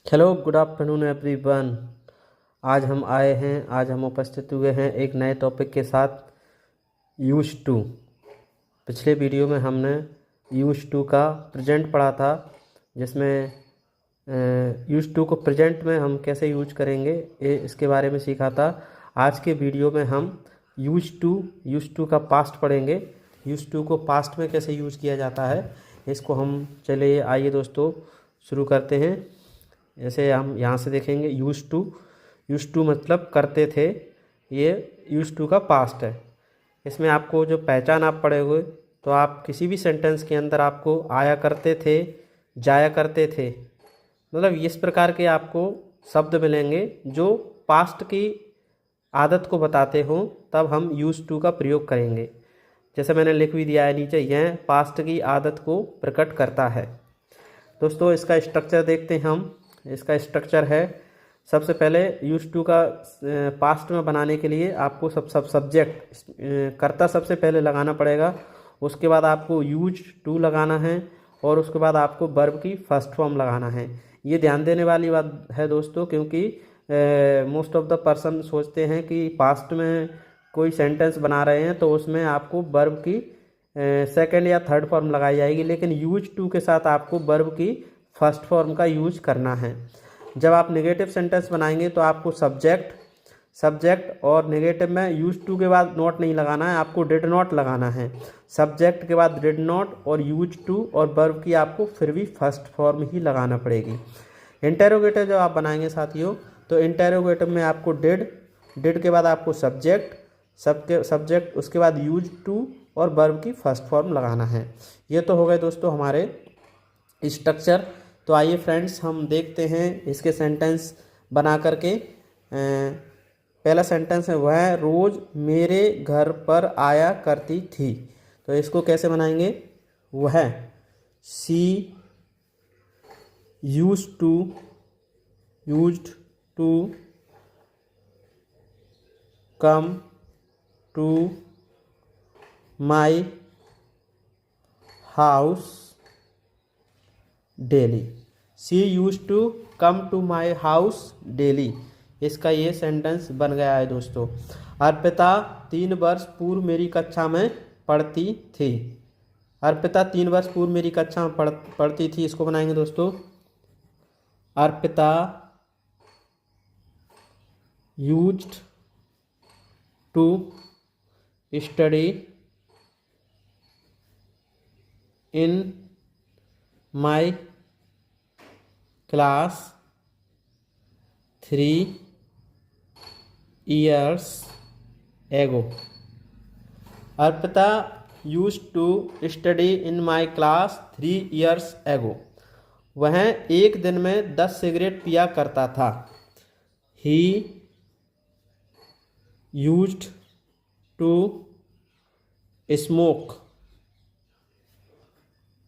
Hello, good afternoon everyone. आज हम उपस्थित हुए हैं एक नए टॉपिक के साथ, यूज टू। पिछले वीडियो में हमने यूज टू का प्रेजेंट पढ़ा था, जिसमें यूज टू को प्रेजेंट में हम कैसे यूज करेंगे इसके बारे में सीखा था। आज के वीडियो में हम यूज टू का पास्ट पढ़ेंगे। यूज टू को पास्ट में कैसे यूज किया जाता है इसको हम चलिए आइए दोस्तों शुरू करते हैं। जैसे हम यहाँ से देखेंगे यूज टू मतलब करते थे। ये यूज टू का पास्ट है। इसमें आपको जो पहचान आप पढ़े हुए, तो आप किसी भी सेंटेंस के अंदर आपको आया करते थे, जाया करते थे, मतलब इस प्रकार के आपको शब्द मिलेंगे जो पास्ट की आदत को बताते हों, तब हम यूज टू का प्रयोग करेंगे। जैसे मैंने लिख भी दिया है नीचे, यह पास्ट की आदत को प्रकट करता है। दोस्तों इसका स्ट्रक्चर देखते हैं हम। इसका स्ट्रक्चर है, सबसे पहले यूज टू का पास्ट में बनाने के लिए आपको सब सब्जेक्ट कर्ता सबसे पहले लगाना पड़ेगा। उसके बाद आपको यूज टू लगाना है और उसके बाद आपको वर्ब की फर्स्ट फॉर्म लगाना है। ये ध्यान देने वाली बात है दोस्तों, क्योंकि मोस्ट ऑफ द पर्सन सोचते हैं कि पास्ट में कोई सेंटेंस बना रहे हैं तो उसमें आपको वर्ब की सेकंड या थर्ड फॉर्म लगाई जाएगी, लेकिन यूज टू के साथ आपको वर्ब की फर्स्ट फॉर्म का यूज करना है। जब आप नेगेटिव सेंटेंस बनाएंगे तो आपको सब्जेक्ट और नेगेटिव में यूज टू के बाद नॉट नहीं लगाना है, आपको डिड नॉट लगाना है। सब्जेक्ट के बाद डिड नॉट और यूज टू और वर्ब की आपको फिर भी फर्स्ट फॉर्म ही लगाना पड़ेगी। इंटेरोगेटिव जब आप बनाएंगे साथियों, तो इंटेरोगेटिव में आपको डिड के बाद आपको सब्जेक्ट उसके बाद यूज टू और वर्ब की फर्स्ट फॉर्म लगाना है। ये तो हो गए दोस्तों हमारे स्ट्रक्चर। तो आइए फ्रेंड्स हम देखते हैं इसके सेंटेंस बना करके। पहला सेंटेंस है, वह रोज़ मेरे घर पर आया करती थी। तो इसको कैसे बनाएंगे? वह she used to come to my house daily. She use to come to my house daily. इसका ये सेंटेंस बन गया है दोस्तों। अर्पिता 3 वर्ष पूर्व मेरी कक्षा में पढ़ती थी। अर्पिता 3 वर्ष पूर्व मेरी कक्षा में पढ़ती थी। इसको बनाएंगे दोस्तों, Arpita used to study in my class 3 years ago। Arpita use to study in my class 3 years ago। वह एक दिन में 10 सिगरेट पिया करता था। He used to smoke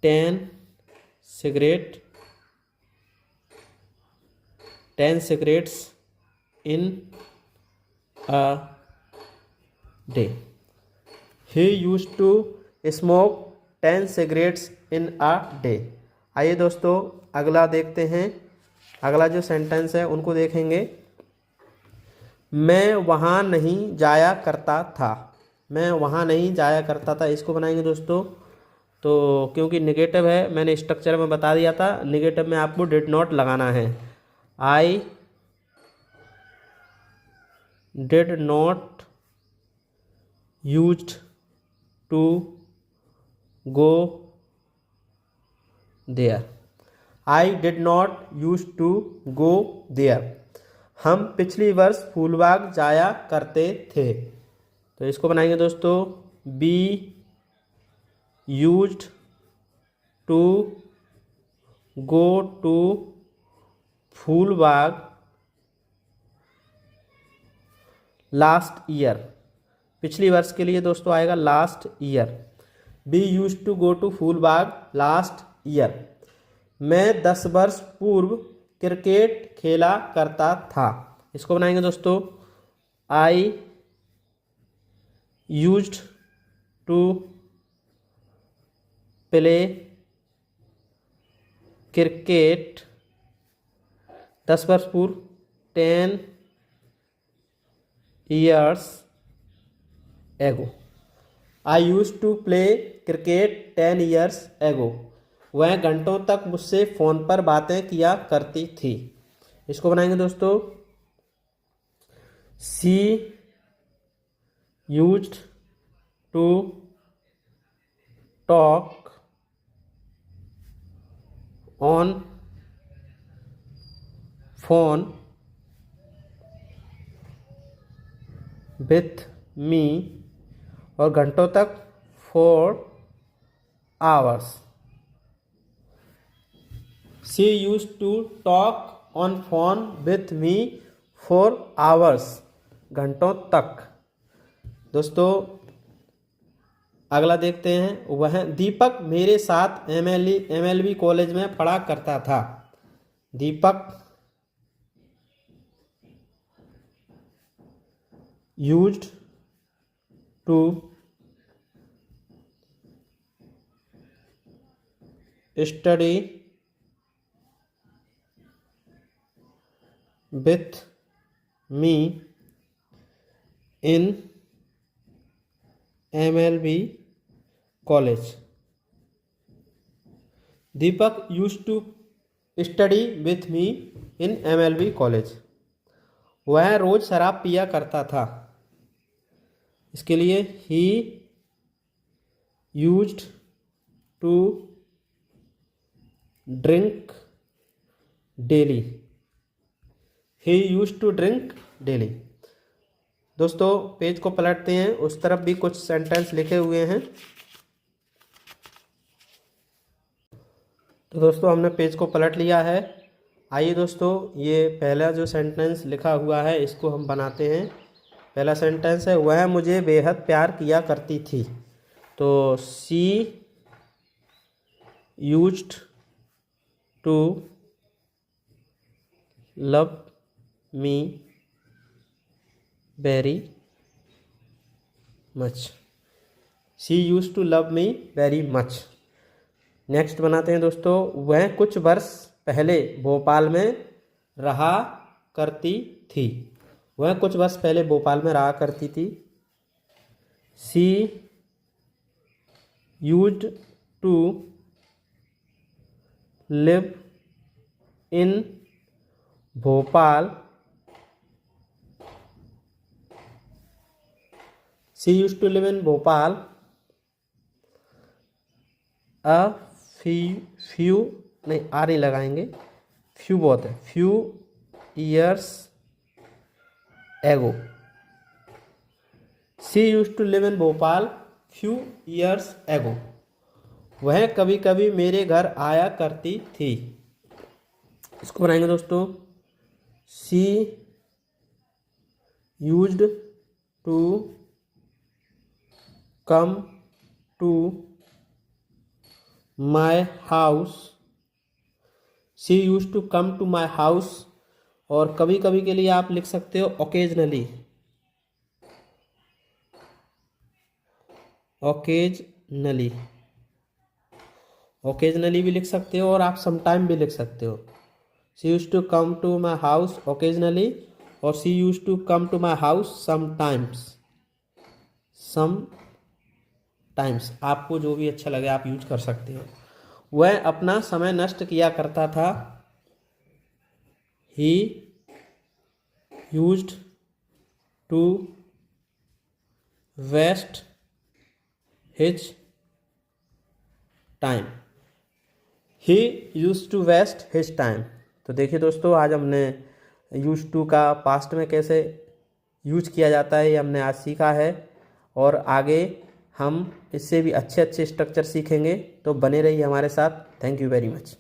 10 cigarettes in a day। He used to smoke 10 cigarettes in a day। आइए दोस्तों अगला देखते हैं। अगला जो सेंटेंस है उनको देखेंगे। मैं वहाँ नहीं जाया करता था। मैं वहाँ नहीं जाया करता था। इसको बनाएंगे दोस्तों, तो क्योंकि नेगेटिव है, मैंने स्ट्रक्चर में बता दिया था, नेगेटिव में आपको डिड नॉट लगाना है। I did not used to go there. I did not use to go there. हम पिछली वर्ष फूलबाग जाया करते थे। तो इसको बनाएंगे दोस्तों, we used to go to Phoolbagh last year. पिछली वर्ष के लिए दोस्तों आएगा last year. We used to go to Phoolbagh last year. मैं 10 वर्ष पूर्व क्रिकेट खेला करता था। इसको बनाएंगे दोस्तों, I used to play cricket 10 वर्ष पूर्व 10 years ago. I used to play cricket 10 years ago. वह घंटों तक मुझसे फ़ोन पर बातें किया करती थी। इसको बनाएंगे दोस्तों, She used to talk on phone with me, और घंटों तक 4 hours. She used to talk on phone with me 4 hours. घंटों तक। दोस्तों अगला देखते हैं। वह दीपक मेरे साथ MLB कॉलेज में पढ़ा करता था। दीपक used to study with me in MLB college. Deepak used to study with me in MLB college. वह रोज शराब पिया करता था। इसके लिए he used to drink daily. He used to drink daily. दोस्तों पेज को पलटते हैं, उस तरफ भी कुछ सेंटेंस लिखे हुए हैं। तो दोस्तों हमने पेज को पलट लिया है। आइए दोस्तों ये पहला जो सेंटेंस लिखा हुआ है इसको हम बनाते हैं। पहला सेंटेंस है, वह मुझे बेहद प्यार किया करती थी। तो she used to love me very much. She used to love me very much. Next बनाते हैं दोस्तों, वह कुछ वर्ष पहले भोपाल में रहा करती थी। वह कुछ वर्ष पहले भोपाल में रहा करती थी। She used to live in Bhopal. She used to live in Bhopal a few नहीं आर नहीं लगाएंगे, फ्यू बहुत है, few years ago. She used to live in Bhopal few years ago. वह कभी कभी मेरे घर आया करती थी। इसको बनाएंगे दोस्तों, she used to come to my house. She used to come to my house, और कभी कभी के लिए आप लिख सकते हो ओकेजनली। ओकेजनली, ओकेजनली भी लिख सकते हो और आप समटाइम भी लिख सकते हो। She used to come to my house occasionally, और she used to come to my house sometimes. Sometimes आपको जो भी अच्छा लगे आप यूज कर सकते हो। वह अपना समय नष्ट किया करता था। He used to waste his time. He used to waste his time. तो देखिए दोस्तों आज हमने यूज्ड टू का पास्ट में कैसे यूज किया जाता है ये हमने आज सीखा है, और आगे हम इससे भी अच्छे अच्छे स्ट्रक्चर सीखेंगे। तो बने रहिए हमारे साथ। Thank you very much.